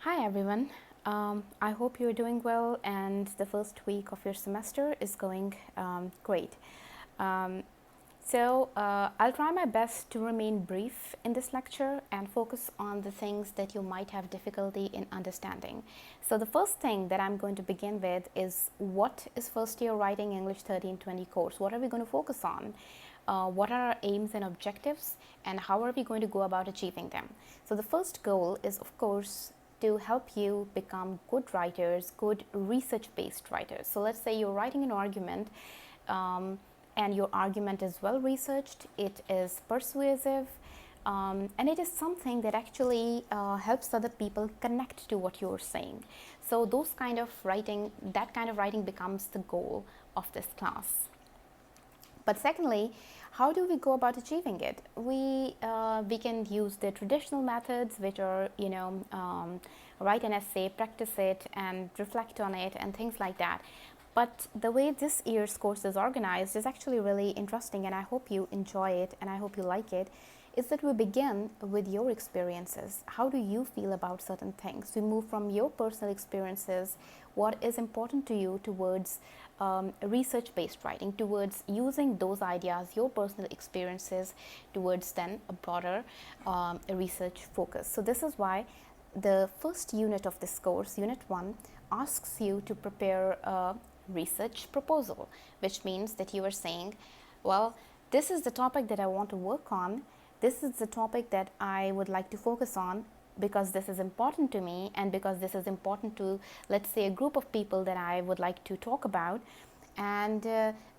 Hi everyone. I hope you're doing well and the first week of your semester is going great. Um, I'll try my best to remain brief in this lecture and focus on the things that you might have difficulty in understanding. So, the first thing that I'm going to begin with is what is first year writing English 1320 course? What are we going to focus on? What are our aims and objectives, and how are we going to go about achieving them? So, the first goal is, of course, to help you become good writers, good research based writers. So, let's say you're writing an argument. And your argument is well researched, it is persuasive, and it is something that actually helps other people connect to what you're saying. So those kind of writing, that kind of writing becomes the goal of this class. But secondly, how do we go about achieving it? We can use the traditional methods, which are write an essay, practice it, and reflect on it, and things like that. But the way this year's course is organized is actually really interesting, and I hope you enjoy it and I hope you like it. Is that we begin with your experiences. How do you feel about certain things? We move from your personal experiences, what is important to you, towards research based writing, towards using those ideas, your personal experiences, towards then a broader research focus. So, this is why the first unit of this course, Unit 1, asks you to prepare a research proposal, which means that you are saying, well, this is the topic that I want to work on, this is the topic that I would like to focus on because this is important to me and because this is important to, let's say, a group of people that I would like to talk about, and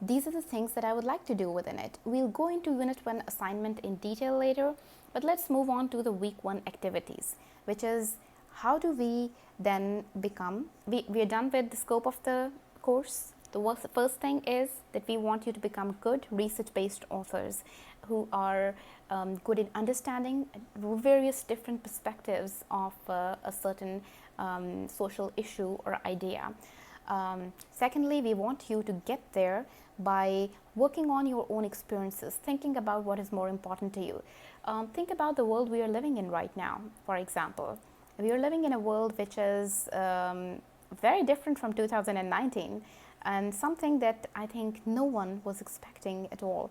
these are the things that I would like to do within it. We'll go into Unit 1 assignment in detail later, but let's move on to the Week 1 activities, which is how do we then become, we are done with the scope of the course. The first thing is that we want you to become good research-based authors who are good in understanding various different perspectives of a certain social issue or idea. Secondly, we want you to get there by working on your own experiences, thinking about what is more important to you. Think about the world we are living in right now, for example. We are living in a world which is very different from 2019, and something that I think no one was expecting at all.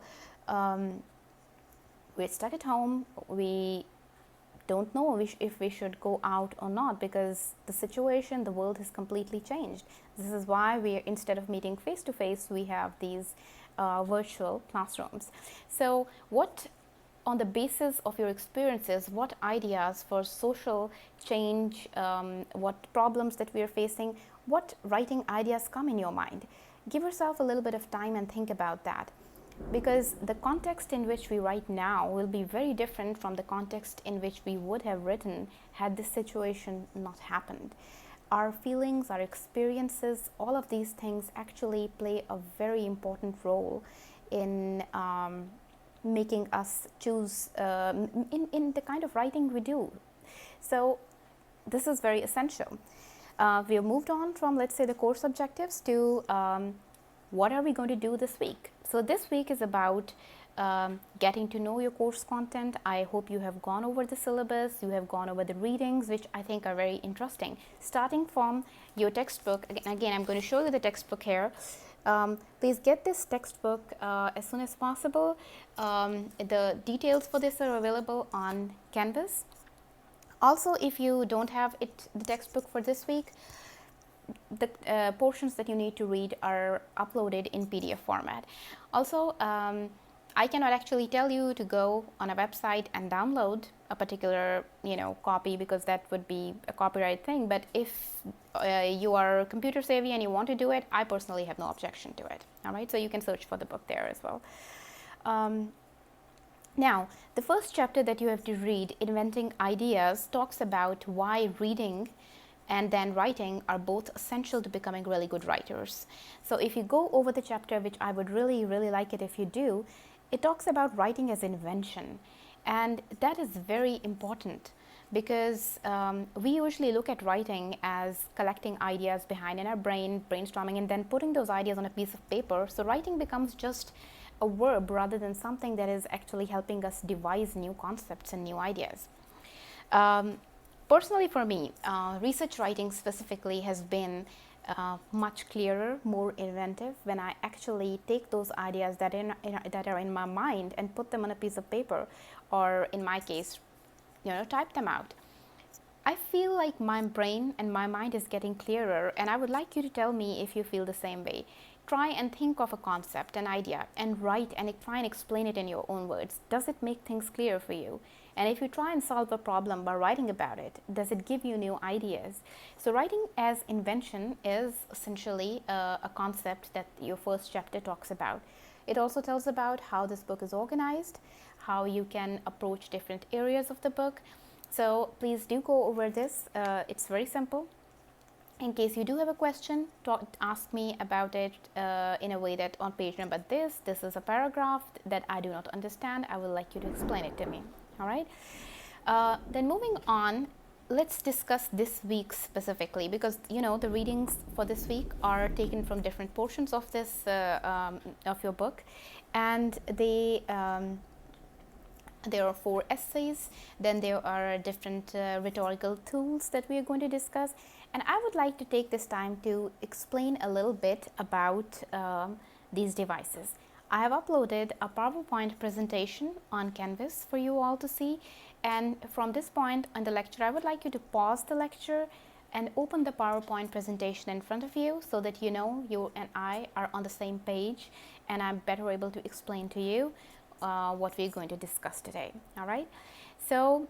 We're stuck at home. We don't know if we should go out or not because the situation, the world has completely changed. This is why we, instead of meeting face to face, we have these virtual classrooms. So what, on the basis of your experiences, what ideas for social change, what problems that we are facing, what writing ideas come in your mind? Give yourself a little bit of time and think about that, because the context in which we write now will be very different from the context in which we would have written had this situation not happened. Our feelings, our experiences, all of these things actually play a very important role in making us choose in the kind of writing we do. So this is very essential. We have moved on from, let's say, the course objectives to what are we going to do this week. So this week is about getting to know your course content. I hope you have gone over the syllabus, you have gone over the readings, which I think are very interesting. Starting from your textbook, again I'm going to show you the textbook here. Please get this textbook as soon as possible. The details for this are available on Canvas. Also, if you don't have the textbook for this week, the portions that you need to read are uploaded in PDF format. Also, I cannot actually tell you to go on a website and download a particular copy because that would be a copyright thing. But if you are computer savvy and you want to do it, I personally have no objection to it. All right, so you can search for the book there as well. Now, the first chapter that you have to read, Inventing Ideas, talks about why reading and then writing are both essential to becoming really good writers. So if you go over the chapter, which I would really like it if you do, it talks about writing as invention, and that is very important because we usually look at writing as collecting ideas behind in our brain, brainstorming, and then putting those ideas on a piece of paper. So writing becomes just a verb rather than something that is actually helping us devise new concepts and new ideas. Personally, for me, research writing specifically has been much clearer, more inventive when I actually take those ideas that are in my mind and put them on a piece of paper, or in my case, type them out. I feel like my brain and my mind is getting clearer, and I would like you to tell me if you feel the same way. Try and think of a concept, an idea, and write and try and explain it in your own words. Does it make things clear for you? And if you try and solve a problem by writing about it, does it give you new ideas? So writing as invention is essentially a concept that your first chapter talks about. It also tells about how this book is organized, how you can approach different areas of the book. So please do go over this. It's very simple. In case you do have a question, ask me about it in a way that on page number this is a paragraph that I do not understand. I would like you to explain it to me. All right. Then moving on, let's discuss this week specifically, because the readings for this week are taken from different portions of this of your book, and there are 4 essays, then there are different rhetorical tools that we are going to discuss, and I would like to take this time to explain a little bit about these devices. I have uploaded a PowerPoint presentation on Canvas for you all to see, and from this point on the lecture, I would like you to pause the lecture and open the PowerPoint presentation in front of you so that you and I are on the same page and I'm better able to explain to you what we're going to discuss today. All right. So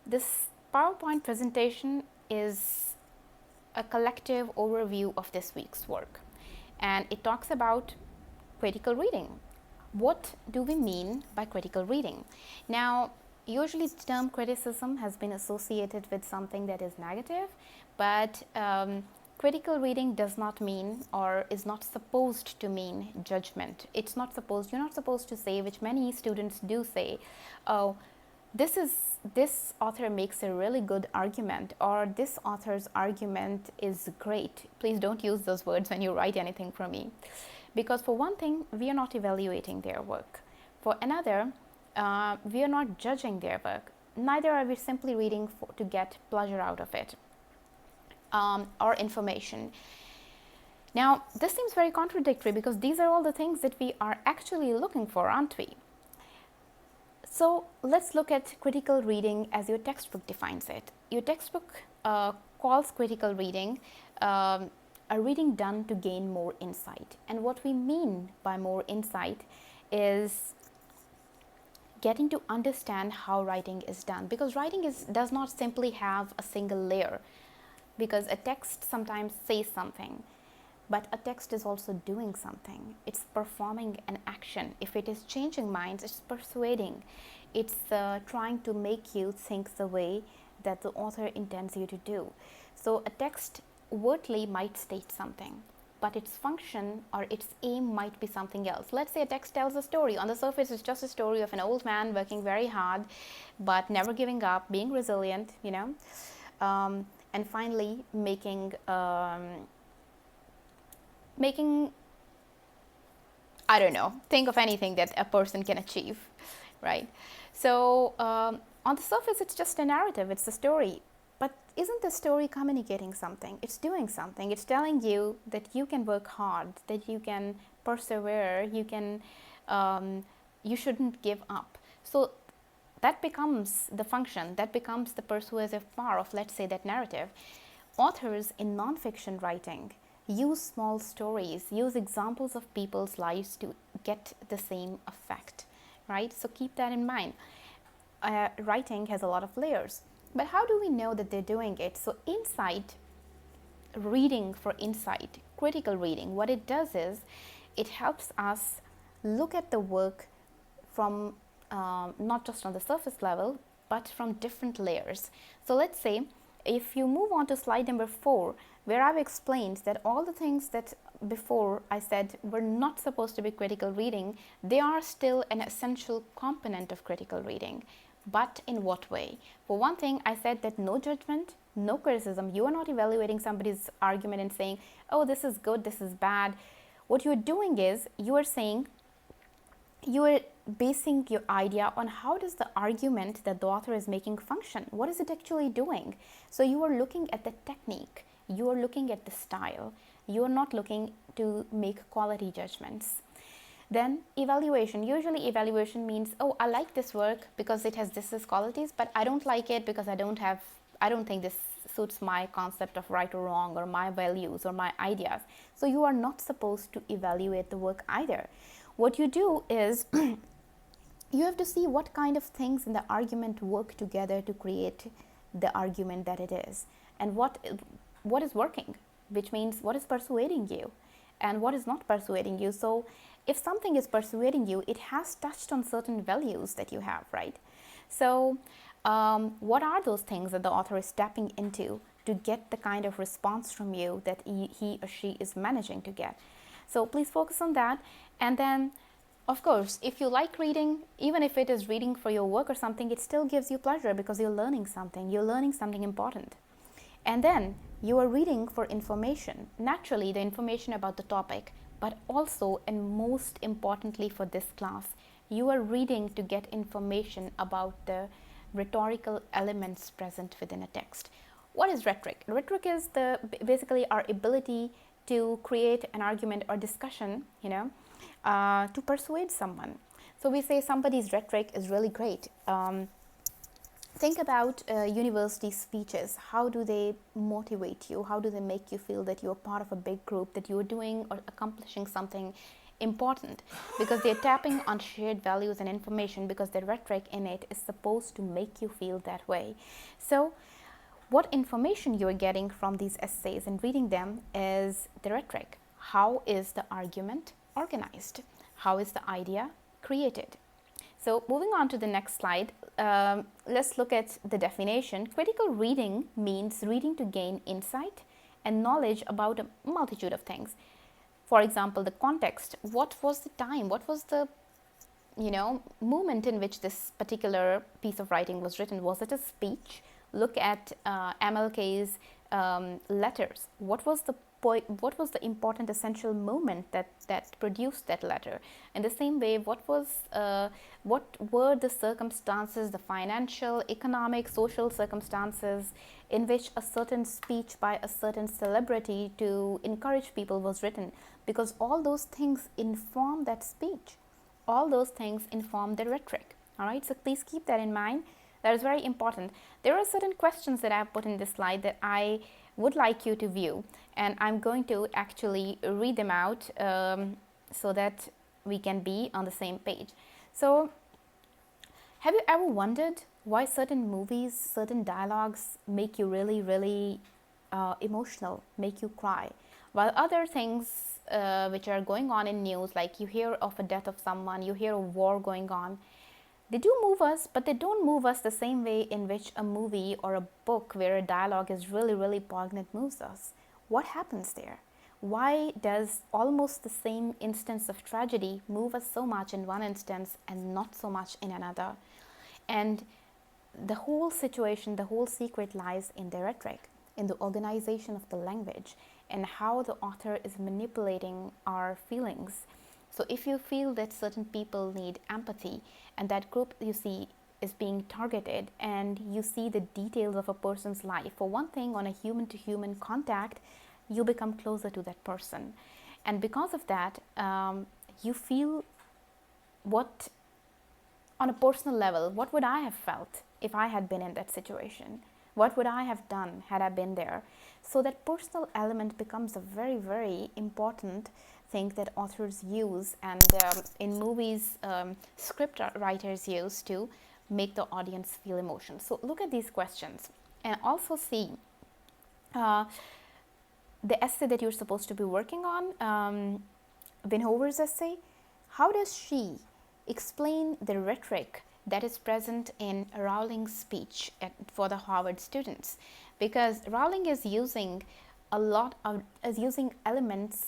this PowerPoint presentation is a collective overview of this week's work, and it talks about critical reading. What do we mean by critical reading? Now, usually the term criticism has been associated with something that is negative, but critical reading does not mean, or is not supposed to mean, judgment. You're not supposed to say, which many students do say, oh, this author makes a really good argument, or this author's argument is great. Please don't use those words when you write anything for me, because for one thing, we are not evaluating their work. For another, we are not judging their work. Neither are we simply reading to get pleasure out of it. Or information. Now, this seems very contradictory, because these are all the things that we are actually looking for, aren't we? So let's look at critical reading as your textbook defines it. Your textbook calls critical reading a reading done to gain more insight. And what we mean by more insight is getting to understand how writing is done, because writing does not simply have a single layer. Because a text sometimes says something, but a text is also doing something. It's performing an action. If it is changing minds, it's persuading. It's trying to make you think the way that the author intends you to do. So a text wordly might state something, but its function or its aim might be something else. Let's say a text tells a story. On the surface, it's just a story of an old man working very hard, but never giving up, being resilient, and finally making I don't know, think of anything that a person can achieve, right? So on the surface, it's just a narrative, it's a story. But isn't the story communicating something? It's doing something. It's telling you that you can work hard, that you can persevere, you shouldn't give up. So that becomes the function, that becomes the persuasive power of, let's say, that narrative. Authors in nonfiction writing use small stories, use examples of people's lives to get the same effect, right? So keep that in mind. Writing has a lot of layers. But how do we know that they're doing it? So insight, reading for insight, critical reading, what it does is it helps us look at the work from not just on the surface level, but from different layers. So let's say if you move on to slide number 4, where I've explained that all the things that before I said were not supposed to be critical reading, they are still an essential component of critical reading. But in what way? For one thing, I said that no judgment, no criticism. You are not evaluating somebody's argument and saying, oh, this is good, this is bad. What you're doing is you are saying, you are basing your idea on how does the argument that the author is making function, what is it actually doing. So you are looking at the technique, you are looking at the style, you are not looking to make quality judgments. Then evaluation. Usually evaluation means, oh, I like this work because it has this qualities, but I don't like it because I don't think this suits my concept of right or wrong or my values or my ideas. So you are not supposed to evaluate the work either. What you do is you have to see what kind of things in the argument work together to create the argument that it is, and what is working, which means what is persuading you and what is not persuading you. So if something is persuading you, it has touched on certain values that you have, right? So what are those things that the author is tapping into to get the kind of response from you that he or she is managing to get? So please focus on that. And then, of course, if you like reading, even if it is reading for your work or something, it still gives you pleasure because you're learning something important. And then you are reading for information, naturally the information about the topic, but also, and most importantly for this class, you are reading to get information about the rhetorical elements present within a text. What is rhetoric? Rhetoric is basically our ability to create an argument or discussion, to persuade someone. So we say somebody's rhetoric is really great. Think about university speeches. How do they motivate you? How do they make you feel that you're part of a big group, that you're doing or accomplishing something important? Because they're tapping on shared values and information, because the rhetoric in it is supposed to make you feel that way. So what information you're getting from these essays and reading them is the rhetoric. How is the argument organized? How is the idea created? So moving on to the next slide, let's look at the definition. Critical reading means reading to gain insight and knowledge about a multitude of things. For example, the context. What was the time? What was the moment in which this particular piece of writing was written? Was it a speech? Look at MLK's letters. What was the important essential moment that produced that letter? In the same way, what were the circumstances, the financial, economic, social circumstances in which a certain speech by a certain celebrity to encourage people was written? Because all those things inform that speech. All those things inform the rhetoric. All right, so please keep that in mind. That is very important. There are certain questions that I have put in this slide that I would like you to view, and I'm going to actually read them out so that we can be on the same page. So, have you ever wondered why certain movies, certain dialogues make you really, really emotional, make you cry, while other things which are going on in news, like you hear of a death of someone, you hear of war going on, they do move us, but they don't move us the same way in which a movie or a book where a dialogue is really, really poignant moves us. What happens there? Why does almost the same instance of tragedy move us so much in one instance and not so much in another? And the whole situation, the whole secret lies in the rhetoric, in the organization of the language, and how the author is manipulating our feelings. So if you feel that certain people need empathy, and that group you see is being targeted, and you see the details of a person's life, for one thing, on a human-to-human contact, you become closer to that person. And because of that, you feel what, on a personal level, what would I have felt if I had been in that situation? What would I have done had I been there? So that personal element becomes a very, very important thing that authors use, and in movies, script writers use to make the audience feel emotion. So look at these questions and also see the essay that you're supposed to be working on, Winhover's essay. How does she explain the rhetoric that is present in Rowling's speech for the Harvard students? Because Rowling is using using elements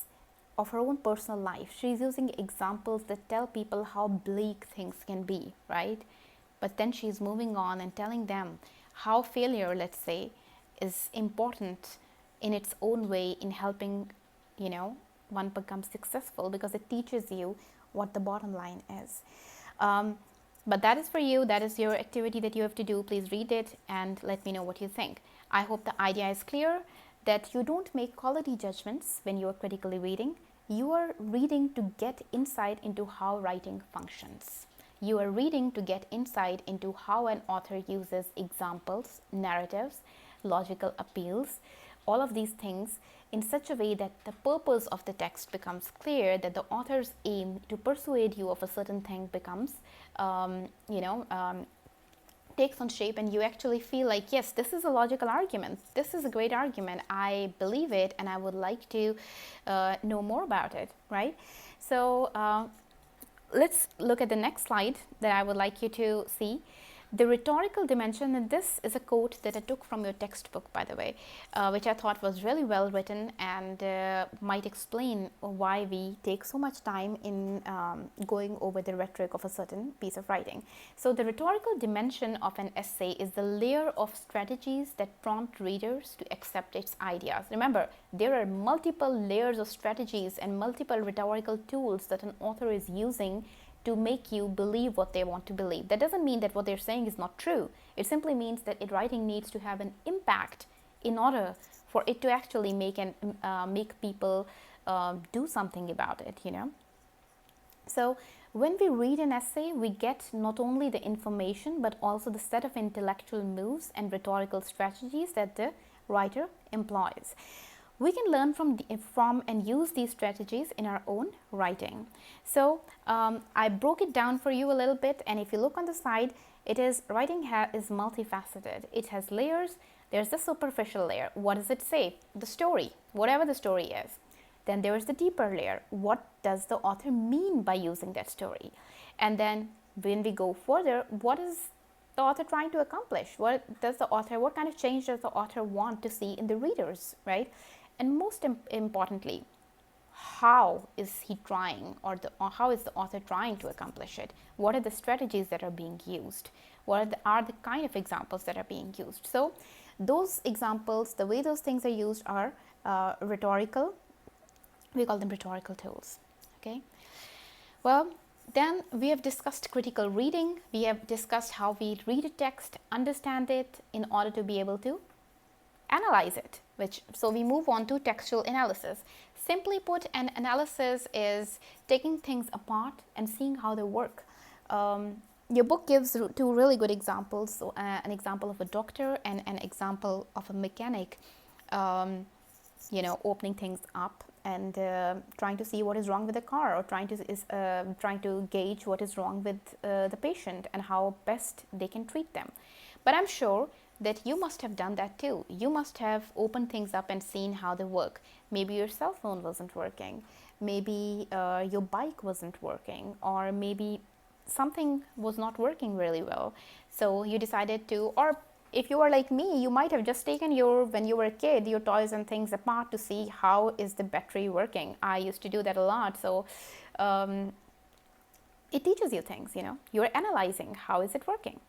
of her own personal life. She's using examples that tell people how bleak things can be, right? But then she's moving on and telling them how failure, let's say, is important in its own way in helping, one become successful, because it teaches you what the bottom line is. But that is for you. That is your activity that you have to do. Please read it and let me know what you think. I hope the idea is clear, that you don't make quality judgments when you are critically reading. You are reading to get insight into how writing functions. You are reading to get insight into how an author uses examples, narratives, logical appeals, all of these things in such a way that the purpose of the text becomes clear, that the author's aim to persuade you of a certain thing becomes, takes on shape, and you actually feel like, yes, this is a logical argument. This is a great argument. I believe it and I would like to know more about it, right? So let's look at the next slide that I would like you to see. The rhetorical dimension, and this is a quote that I took from your textbook, by the way, which I thought was really well written and might explain why we take so much time in going over the rhetoric of a certain piece of writing. So the rhetorical dimension of an essay is the layer of strategies that prompt readers to accept its ideas. Remember, there are multiple layers of strategies and multiple rhetorical tools that an author is using to make you believe what they want to believe. That doesn't mean that what they're saying is not true. It simply means that writing needs to have an impact in order for it to actually make people do something about it, you know. So when we read an essay, we get not only the information but also the set of intellectual moves and rhetorical strategies that the writer employs. We can learn from and use these strategies in our own writing. So I broke it down for you a little bit, and if you look on the side, it is writing is multifaceted. It has layers. There's the superficial layer. What does it say? The story, whatever the story is. Then there is the deeper layer. What does the author mean by using that story? And then when we go further, what is the author trying to accomplish? What kind of change does the author want to see in the readers, right? And most importantly, how is he trying, or how is the author trying to accomplish it? What are the strategies that are being used? What are the kind of examples that are being used? So those examples, the way those things are used are rhetorical. We call them rhetorical tools. Okay. Well, then we have discussed critical reading. We have discussed how we read a text, understand it in order to be able to analyze it. So we move on to textual analysis. Simply put, an analysis is taking things apart and seeing how they work. Your book gives two really good examples. So, an example of a doctor and an example of a mechanic, opening things up and trying to see what is wrong with the car, or trying to gauge what is wrong with the patient and how best they can treat them. But I'm sure that you must have done that too. You must have opened things up and seen how they work. Maybe your cell phone wasn't working. Maybe your bike wasn't working, or maybe something was not working really well. So you decided to, or if you are like me, you might have just taken when you were a kid, your toys and things apart to see how is the battery working. I used to do that a lot. So it teaches you things, you're analyzing how is it working.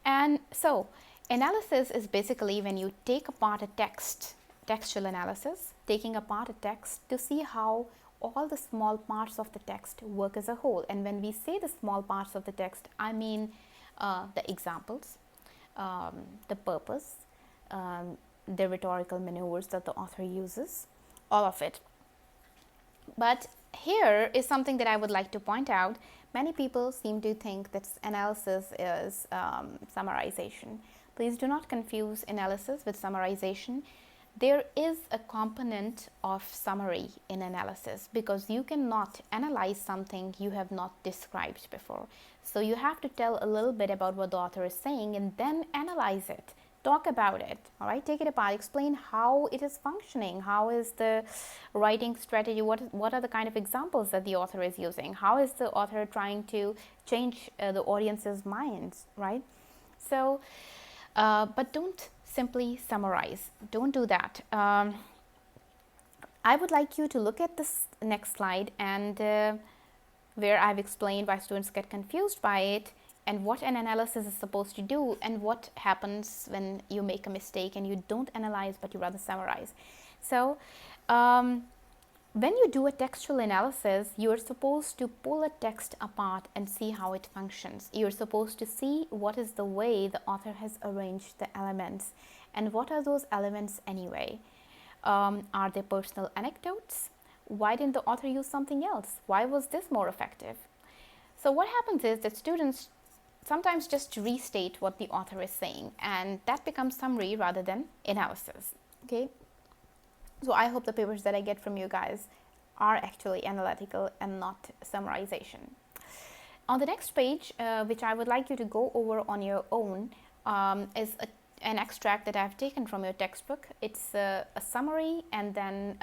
And so analysis is basically when you take apart a text, textual analysis, taking apart a text to see how all the small parts of the text work as a whole. And when we say the small parts of the text, I mean the examples, the purpose, the rhetorical maneuvers that the author uses, all of it. But here is something that I would like to point out. Many people seem to think that analysis is summarization. Please do not confuse analysis with summarization. There is a component of summary in analysis, because you cannot analyze something you have not described before. So you have to tell a little bit about what the author is saying and then analyze it. Talk about it, all right? Take it apart, explain how it is functioning, how is the writing strategy, what are the kind of examples that the author is using, how is the author trying to change the audience's minds, right? So, but don't simply summarize. Don't do that. I would like you to look at this next slide, and where I've explained why students get confused by it and what an analysis is supposed to do, and what happens when you make a mistake and you don't analyze but you rather summarize. So When you do a textual analysis, you're supposed to pull a text apart and see how it functions. You're supposed to see what is the way the author has arranged the elements, and what are those elements anyway. Are they personal anecdotes? Why didn't the author use something else? Why was this more effective? So what happens is that students sometimes just restate what the author is saying, and that becomes summary rather than analysis. Okay, so I hope the papers that I get from you guys are actually analytical and not summarization. On the next page, which I would like you to go over on your own, is an extract that I've taken from your textbook. It's a summary, and then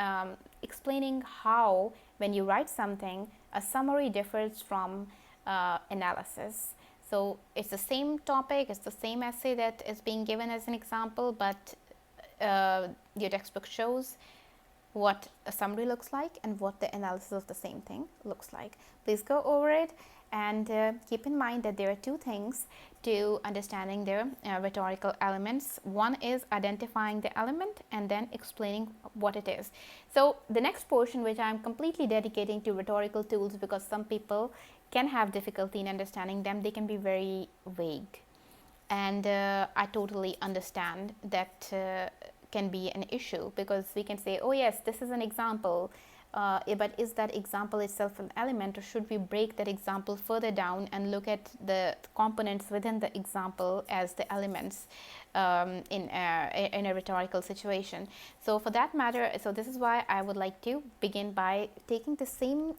explaining how, when you write something, a summary differs from analysis. So it's the same topic, it's the same essay that is being given as an example, but your textbook shows what a summary looks like and what the analysis of the same thing looks like. Please go over it, and keep in mind that there are two things to understanding the rhetorical elements. One is identifying the element and then explaining what it is. So the next portion, which I'm completely dedicating to rhetorical tools, because some people can have difficulty in understanding them, they can be very vague, and I totally understand that can be an issue, because we can say, oh yes, this is an example, but is that example itself an element, or should we break that example further down and look at the components within the example as the elements in a rhetorical situation? So for that matter, so this is why I would like to begin by taking the same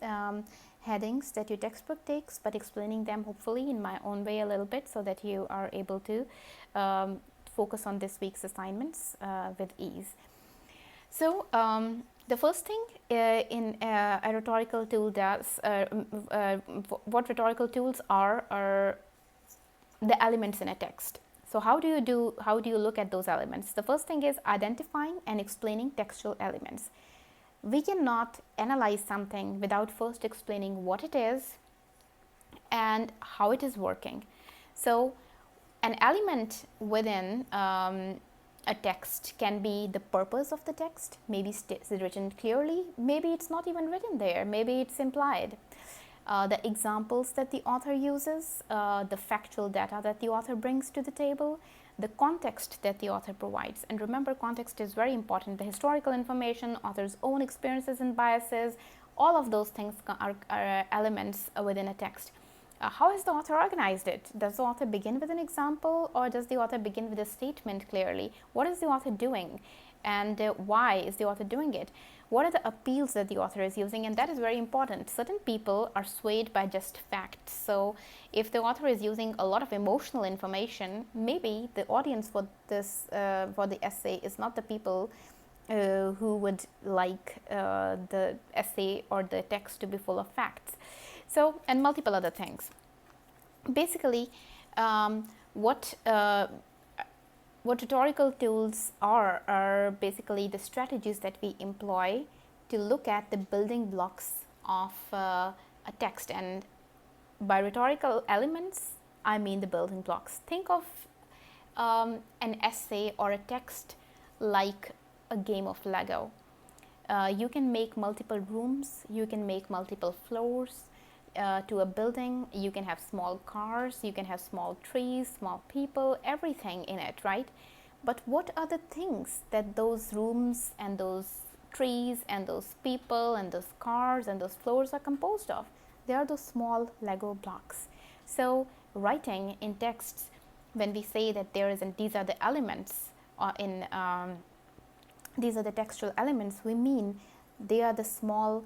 headings that your textbook takes, but explaining them hopefully in my own way a little bit, so that you are able to focus on this week's assignments with ease. So the first thing in a rhetorical tool does, what rhetorical tools are the elements in a text. So how do you look at those elements? The first thing is identifying and explaining textual elements. We cannot analyze something without first explaining what it is and how it is working. So an element within a text can be the purpose of the text. Maybe it's written clearly, maybe it's not even written there, maybe it's implied. The examples that the author uses, the factual data that the author brings to the table, the context that the author provides. And remember, context is very important. The historical information, author's own experiences and biases, all of those things are elements within a text. How has the author organized it? Does the author begin with an example, or does the author begin with a statement clearly? What is the author doing, and why is the author doing it? What are the appeals that the author is using? And that is very important. Certain people are swayed by just facts. So if the author is using a lot of emotional information, maybe the audience for this for the essay is not the people who would like the essay or the text to be full of facts. So, and multiple other things. Basically, what rhetorical tools are basically the strategies that we employ to look at the building blocks of a text. And by rhetorical elements, I mean the building blocks. Think of an essay or a text like a game of Lego. You can make multiple rooms, you can make multiple floors to a building, you can have small cars, you can have small trees, small people, everything in it, right? But what are the things that those rooms and those trees and those people and those cars and those floors are composed of? They are those small Lego blocks. So writing in texts, when we say that these are the elements these are the textual elements, we mean they are the small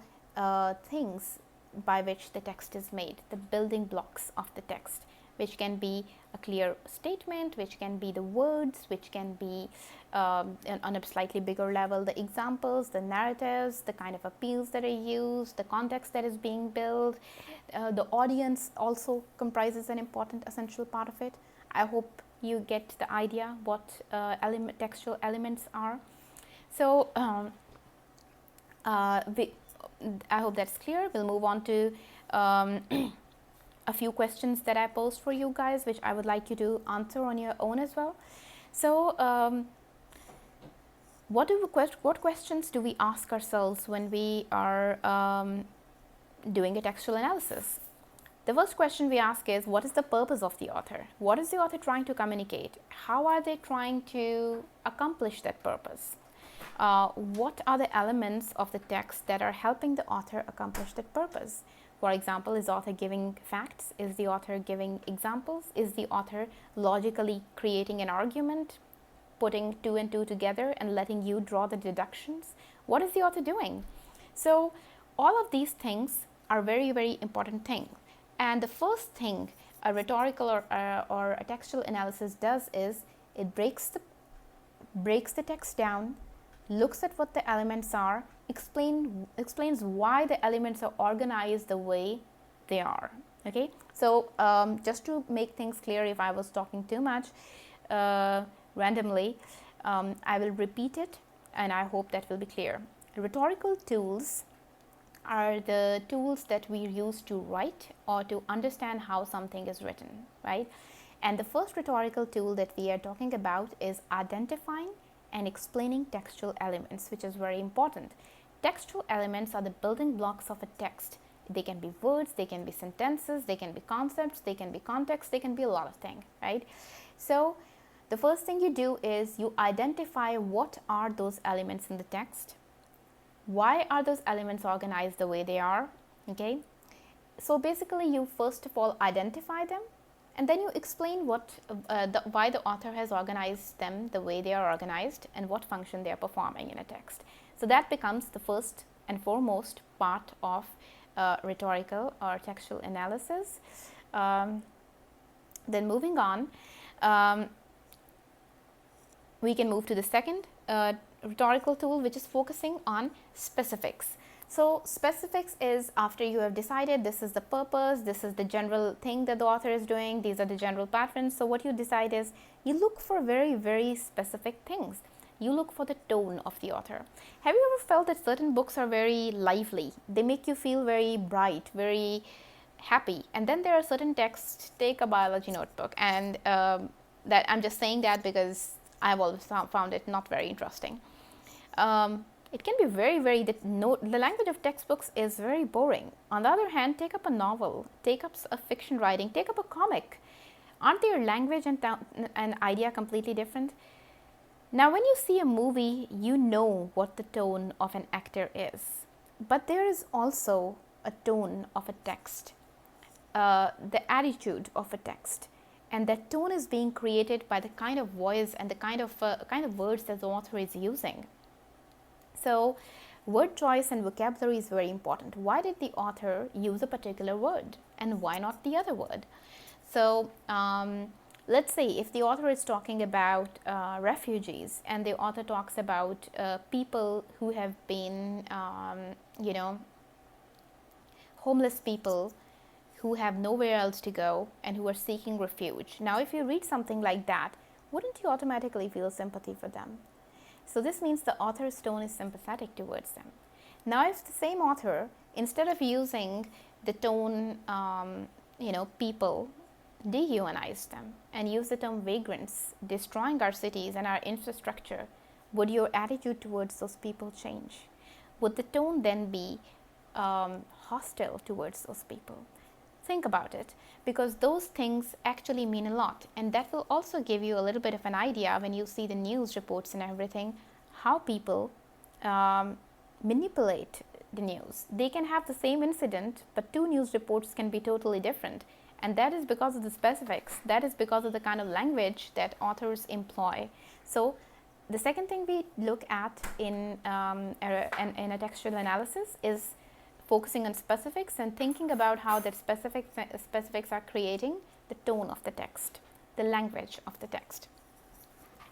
things by which the text is made, the building blocks of the text, which can be a clear statement, which can be the words, which can be on a slightly bigger level, the examples, the narratives, the kind of appeals that are used, the context that is being built. The audience also comprises an important essential part of it. I hope you get the idea what textual elements are. So I hope that's clear. We'll move on to a few questions that I posed for you guys, which I would like you to answer on your own as well. So what questions do we ask ourselves when we are doing a textual analysis? The first question we ask is, what is the purpose of the author? What is the author trying to communicate? How are they trying to accomplish that purpose? What are the elements of the text that are helping the author accomplish that purpose? For example, is the author giving facts? Is the author giving examples? Is the author logically creating an argument, putting two and two together and letting you draw the deductions? What is the author doing? So all of these things are very, very important things. And the first thing a rhetorical or a textual analysis does is it breaks the text down, looks at what the elements are, explains why the elements are organized the way they are. Okay, so just to make things clear, if I was talking too much randomly, I will repeat it, and I hope that will be clear. Rhetorical tools are the tools that we use to write or to understand how something is written, right? And the first rhetorical tool that we are talking about is identifying and explaining textual elements, which is very important. Textual elements are the building blocks of a text. They can be words, they can be sentences, they can be concepts, they can be context, they can be a lot of things, right? So the first thing you do is you identify what are those elements in the text. Why are those elements organized the way they are? Okay, so basically you first of all identify them, and then you explain why the author has organized them the way they are organized and what function they are performing in a text. So that becomes the first and foremost part of rhetorical or textual analysis. Then moving on, we can move to the second rhetorical tool, which is focusing on specifics. So specifics is after you have decided this is the purpose, this is the general thing that the author is doing, these are the general patterns. So what you decide is you look for very, very specific things. You look for the tone of the author. Have you ever felt that certain books are very lively? They make you feel very bright, very happy. And then there are certain texts, take a biology notebook, and that I'm just saying that because I've always found it not very interesting. It can be very, the language of textbooks is very boring. On the other hand, take up a novel, take up a fiction writing, take up a comic. Aren't their language and idea completely different? Now, when you see a movie, you know what the tone of an actor is. But there is also a tone of a text, the attitude of a text. And that tone is being created by the kind of voice and the kind of words that the author is using. So word choice and vocabulary is very important. Why did the author use a particular word and why not the other word? So let's say if the author is talking about refugees and the author talks about people who have been, homeless people who have nowhere else to go and who are seeking refuge. Now, if you read something like that, wouldn't you automatically feel sympathy for them? So this means the author's tone is sympathetic towards them. Now, if the same author, instead of using the tone, people, dehumanize them and use the term vagrants, destroying our cities and our infrastructure, would your attitude towards those people change? Would the tone then be hostile towards those people? Think about it, because those things actually mean a lot, and that will also give you a little bit of an idea when you see the news reports and everything, how people manipulate the news. They can have the same incident, but two news reports can be totally different, and that is because of the specifics. That is because of the kind of language that authors employ. So the second thing we look at in a textual analysis is focusing on specifics and thinking about how that specifics are creating the tone of the text, the language of the text.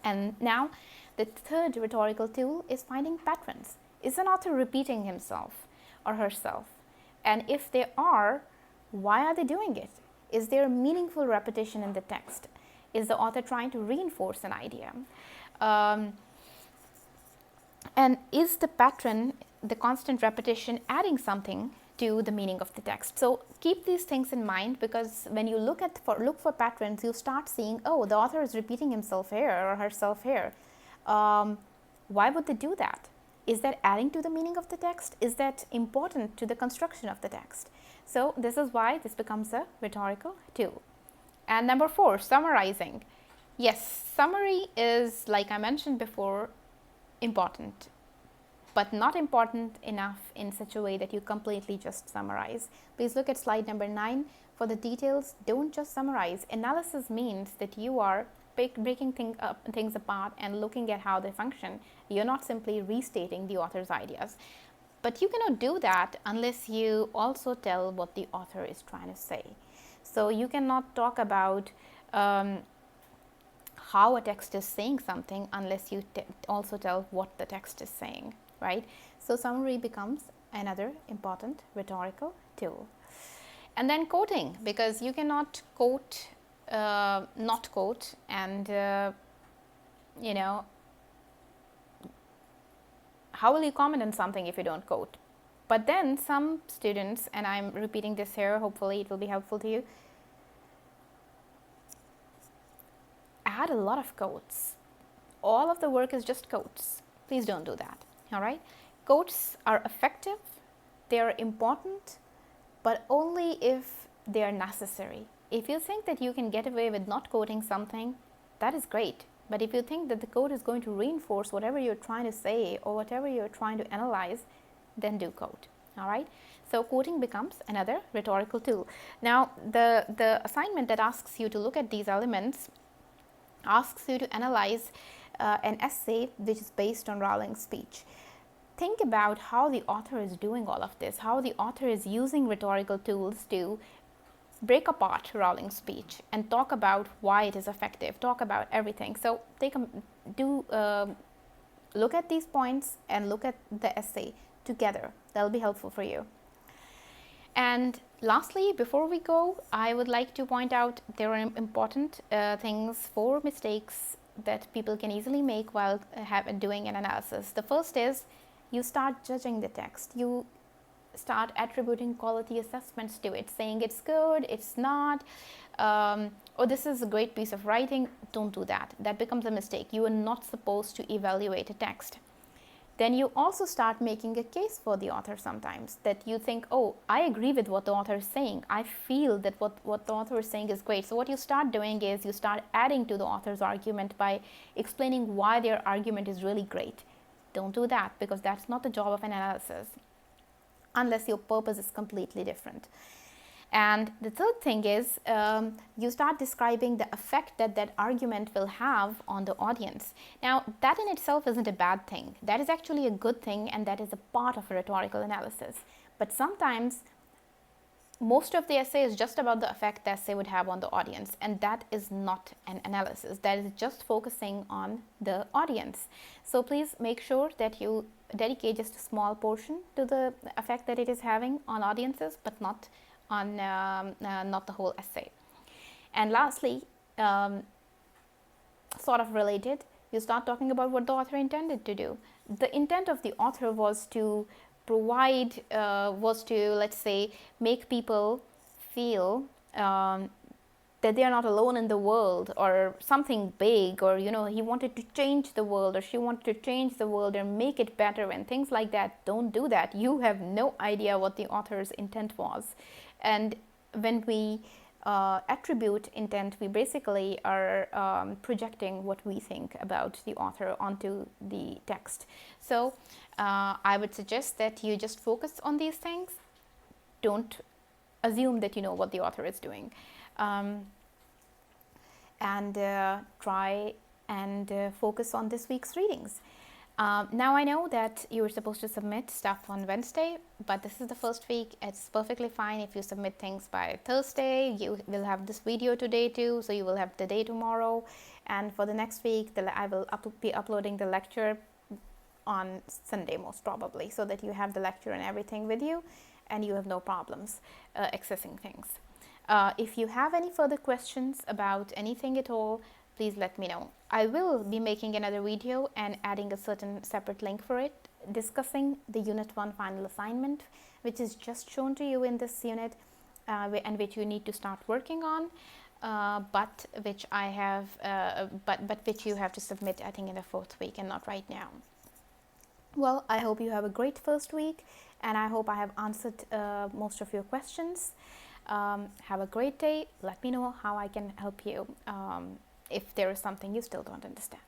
And now the third rhetorical tool is finding patterns. Is an author repeating himself or herself? And if they are, why are they doing it? Is there a meaningful repetition in the text? Is the author trying to reinforce an idea? And is the pattern, the constant repetition, adding something to the meaning of the text? So keep these things in mind, because when you look for patterns, you start seeing, oh, the author is repeating himself here or herself here. Why would they do that? Is that adding to the meaning of the text? Is that important to the construction of the text? So this is why this becomes a rhetorical tool. And number 4, summarizing. Yes, summary is, like I mentioned before, important, but not important enough in such a way that you completely just summarize. Please look at slide number 9 for the details. Don't just summarize. Analysis means that you are breaking things apart and looking at how they function. You're not simply restating the author's ideas. But you cannot do that unless you also tell what the author is trying to say. So you cannot talk about how a text is saying something unless you also tell what the text is saying, right? So summary becomes another important rhetorical tool. And then quoting, because you cannot quote, not quote, and how will you comment on something if you don't quote? But then some students, and I'm repeating this here, hopefully it will be helpful to you, add a lot of quotes. All of the work is just quotes. Please don't do that, all right? Quotes are effective, they are important, but only if they are necessary. If you think that you can get away with not quoting something, that is great. But if you think that the quote is going to reinforce whatever you're trying to say or whatever you're trying to analyze, then do quote, all right? So quoting becomes another rhetorical tool. Now, the assignment that asks you to look at these elements asks you to analyze an essay which is based on Rowling's speech. Think about how the author is doing all of this, how the author is using rhetorical tools to break apart Rowling's speech and talk about why it is effective, talk about everything. So look at these points and look at the essay together. That'll be helpful for you. And lastly, before we go, I would like to point out there are important things, 4 mistakes that people can easily make while doing an analysis. The first is you start judging the text. You start attributing quality assessments to it, saying it's good, it's not, or this is a great piece of writing. Don't do that. That becomes a mistake. You are not supposed to evaluate a text. Then you also start making a case for the author sometimes, that you think, oh, I agree with what the author is saying. I feel that what the author is saying is great. So what you start doing is you start adding to the author's argument by explaining why their argument is really great. Don't do that, because that's not the job of an analysis, unless your purpose is completely different. And the third thing is you start describing the effect that that argument will have on the audience. Now, that in itself isn't a bad thing. That is actually a good thing, and that is a part of a rhetorical analysis. But sometimes most of the essay is just about the effect the essay would have on the audience, and that is not an analysis. That is just focusing on the audience. So please make sure that you dedicate just a small portion to the effect that it is having on audiences, but not on not the whole essay. And lastly, sort of related, you start talking about what the author intended to do. The intent of the author was to provide, let's say, make people feel that they are not alone in the world, or something big, or he wanted to change the world, or she wanted to change the world and make it better, and things like that. Don't do that. You have no idea what the author's intent was. And when we attribute intent, we basically are projecting what we think about the author onto the text. So I would suggest that you just focus on these things. Don't assume that you know what the author is doing. And try and focus on this week's readings. Now I know that you were supposed to submit stuff on Wednesday, but this is the first week. It's perfectly fine if you submit things by Thursday. You will have this video today too, so you will have the day tomorrow. And for the next week, I will be uploading the lecture on Sunday most probably, so that you have the lecture and everything with you, and you have no problems accessing things. If you have any further questions about anything at all, please let me know. I will be making another video and adding a certain separate link for it, discussing the Unit 1 final assignment, which is just shown to you in this unit, and which you need to start working on, but which I have, but which you have to submit, I think, in the 4th week and not right now. Well, I hope you have a great first week, and I hope I have answered most of your questions. Have a great day. Let me know how I can help you if there is something you still don't understand.